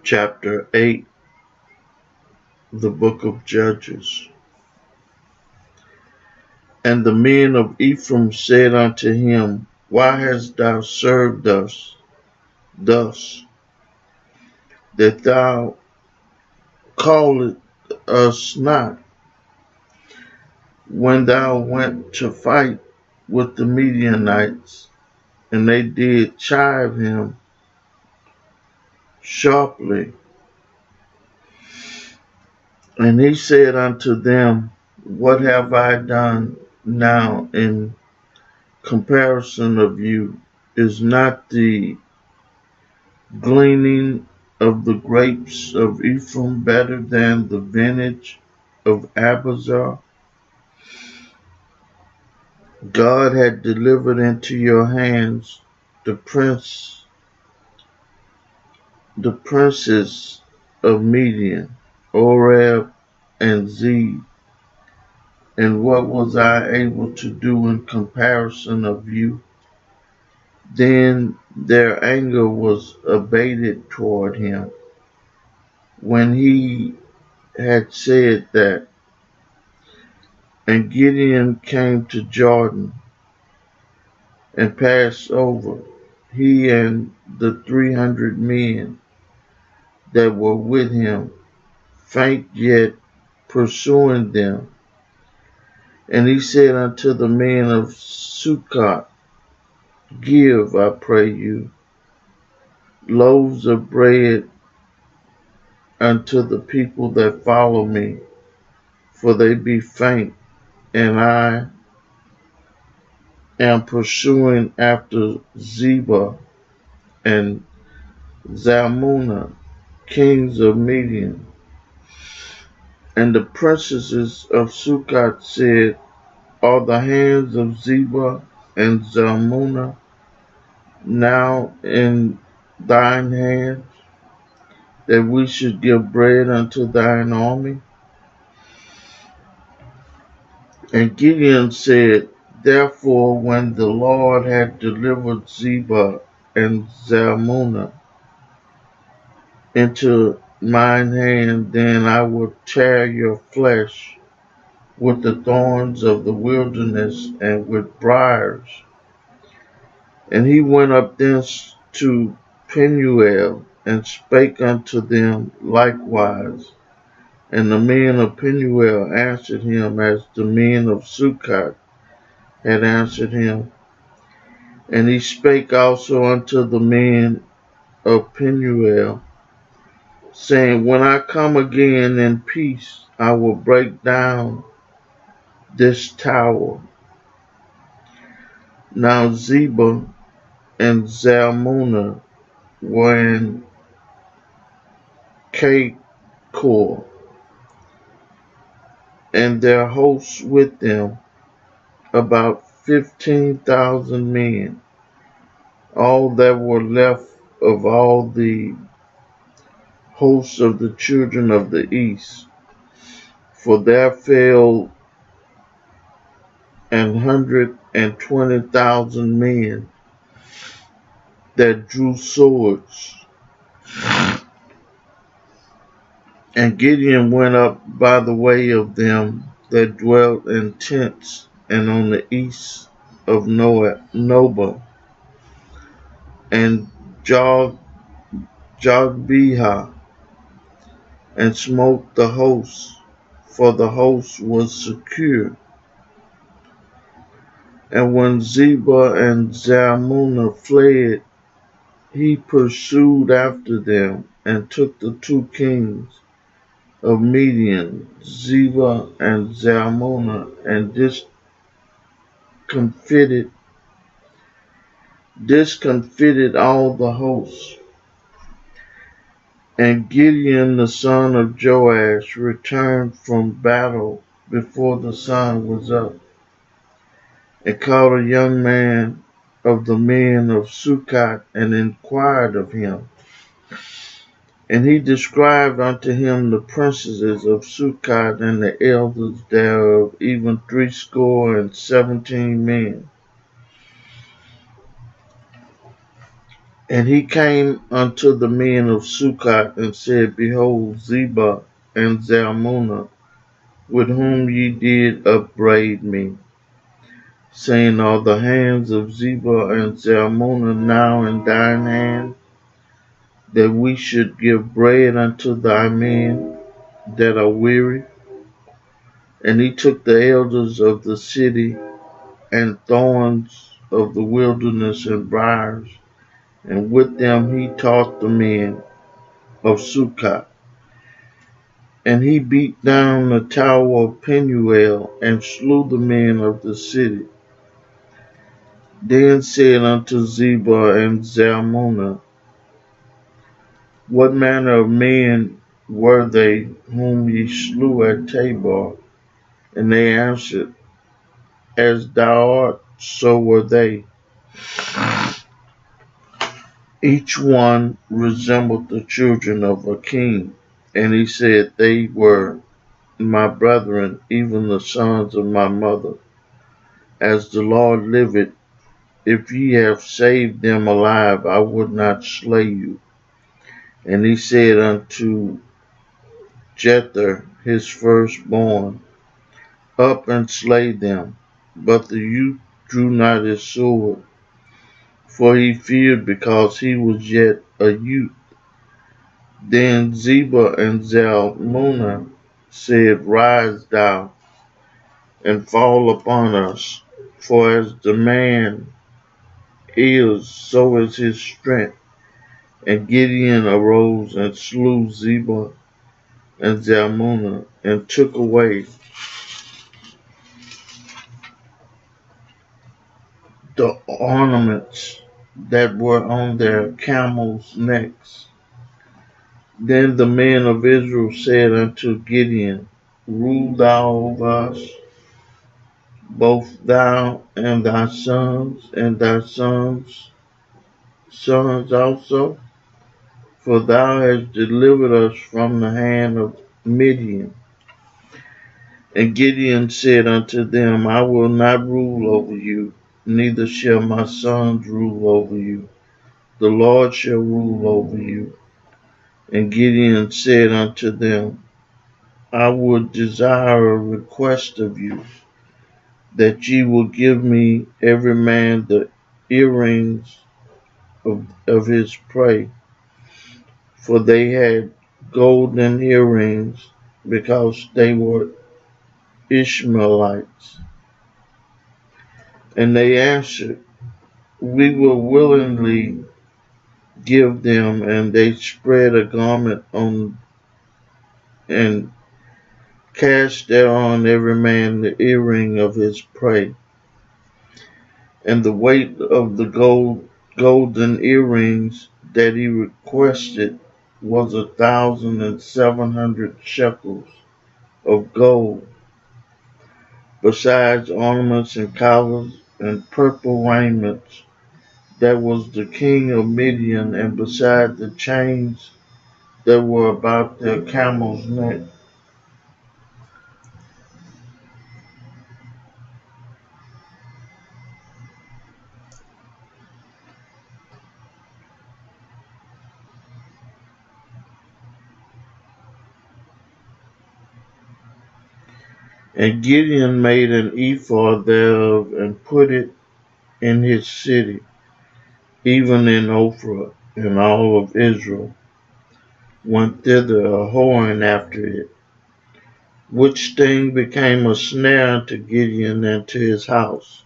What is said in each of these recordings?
Chapter 8, the book of Judges. And the men of Ephraim said unto him, Why hast thou served us thus, that thou callest us not, when thou went to fight with the Midianites? And they did chide him sharply. And he said unto them, What have I done now in comparison of you? Is not the gleaning of the grapes of Ephraim better than the vintage of Abiezer? God had delivered into your hands the princes of Midian, Oreb and Zeb. And what was I able to do in comparison of you? Then their anger was abated toward him when he had said that. And Gideon came to Jordan and passed over, he and the 300 men that were with him, faint yet pursuing them. And he said unto the men of Succoth, Give, I pray you, loaves of bread unto the people that follow me, for they be faint, and I am pursuing after Zebah and Zalmunna, kings of Midian. And the princesses of Succoth said, Are the hands of Zebah and Zalmunna now in thine hands, that we should give bread unto thine army? And Gideon said, Therefore, when the Lord had delivered Zebah and Zalmunna into mine hand, then I will tear your flesh with the thorns of the wilderness and with briars. And he went up thence to Penuel and spake unto them likewise. And the men of Penuel answered him as the men of Succoth had answered him. And he spake also unto the men of Penuel, saying, When I come again in peace, I will break down this tower. Now Zebah and Zalmunna were in Chacor, and their hosts with them, about 15,000 men, all that were left of all the hosts of the children of the east. For there fell 120,000 men that drew swords. And Gideon went up by the way of them that dwelt in tents, and on the east of Nobah, and Jogbehah, and smote the host, for the host was secure. And when Zebah and Zalmunna fled, he pursued after them, and took the 2 kings of Midian, Zebah and Zalmunna, and discomfited all the hosts. And Gideon the son of Joash returned from battle before the sun was up, and called a young man of the men of Succoth, and inquired of him. And he described unto him the princesses of Succoth and the elders thereof, even 70 men. And he came unto the men of Succoth and said, Behold, Zebah and Zalmunna, with whom ye did upbraid me, saying, Are the hands of Zebah and Zalmunna now in thine hand, that we should give bread unto thy men that are weary? And he took the elders of the city and thorns of the wilderness and briars, and with them he taught the men of Succoth. And he beat down the tower of Penuel, and slew the men of the city. Then said unto Zebah and Zalmunna, What manner of men were they whom ye slew at Tabor? And they answered, As thou art, so were they. Each one resembled the children of a king. And he said, They were my brethren, even the sons of my mother. As the Lord liveth, if ye have saved them alive, I would not slay you. And he said unto Jether, his firstborn, Up and slay them. But the youth drew not his sword, for he feared because he was yet a youth. Then Zebah and Zalmunna said, Rise thou, and fall upon us, for as the man is, so is his strength. And Gideon arose and slew Zebah and Zalmunna, and took away the ornaments that were on their camels' necks. Then the men of Israel said unto Gideon, Rule thou over us, both thou and thy sons' sons also, for thou hast delivered us from the hand of Midian. And Gideon said unto them, I will not rule over you, neither shall my sons rule over you. The Lord shall rule over you. And Gideon said unto them, I would desire a request of you, that ye will give me every man the earrings of his prey. For they had golden earrings, because they were Ishmaelites. And they answered, We will willingly give them. And they spread a garment on and cast thereon every man the earring of his prey. And the weight of the golden earrings that he requested was 1,700 shekels of gold, besides ornaments and collars and purple raiments. That was the king of Midian, and beside the chains that were about their camels' neck. And Gideon made an ephod thereof, and put it in his city, even in Ophrah, and all of Israel went thither a whoring after it, which thing became a snare unto Gideon and to his house.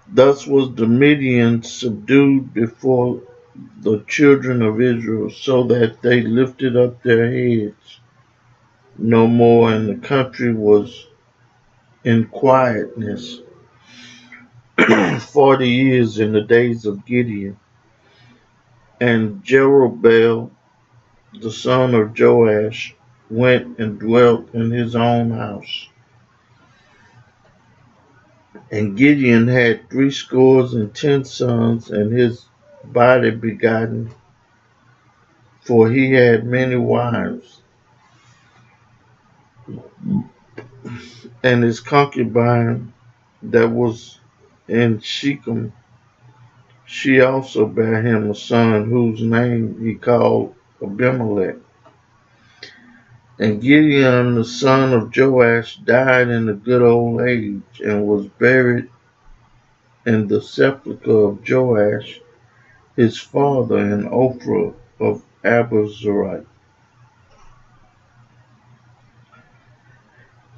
Thus was the Midian subdued before the children of Israel, so that they lifted up their heads no more, and the country was in quietness 40 years in the days of Gideon. And Jerubbaal, the son of Joash, went and dwelt in his own house. And Gideon had 60 sons, and his body begotten, for he had many wives. And his concubine that was in Shechem she also bare him a son, whose name he called Abimelech. And Gideon the son of Joash died in a good old age, and was buried in the sepulchre of Joash his father in Ophrah of Abiezrite.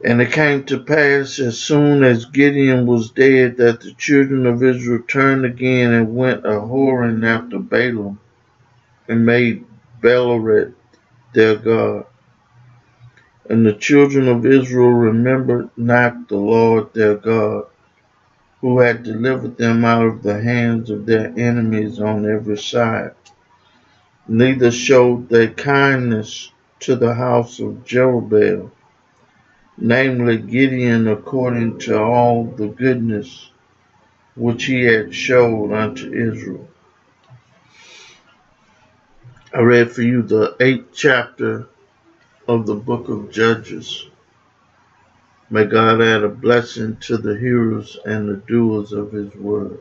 And it came to pass, as soon as Gideon was dead, that the children of Israel turned again and went a whoring after Balaam, and made Baalaret their god. And the children of Israel remembered not the Lord their God, who had delivered them out of the hands of their enemies on every side. Neither showed they kindness to the house of Jerubbaal, namely Gideon, according to all the goodness which he had showed unto Israel. I read for you the 8th chapter of the book of Judges. May God add a blessing to the hearers and the doers of his word.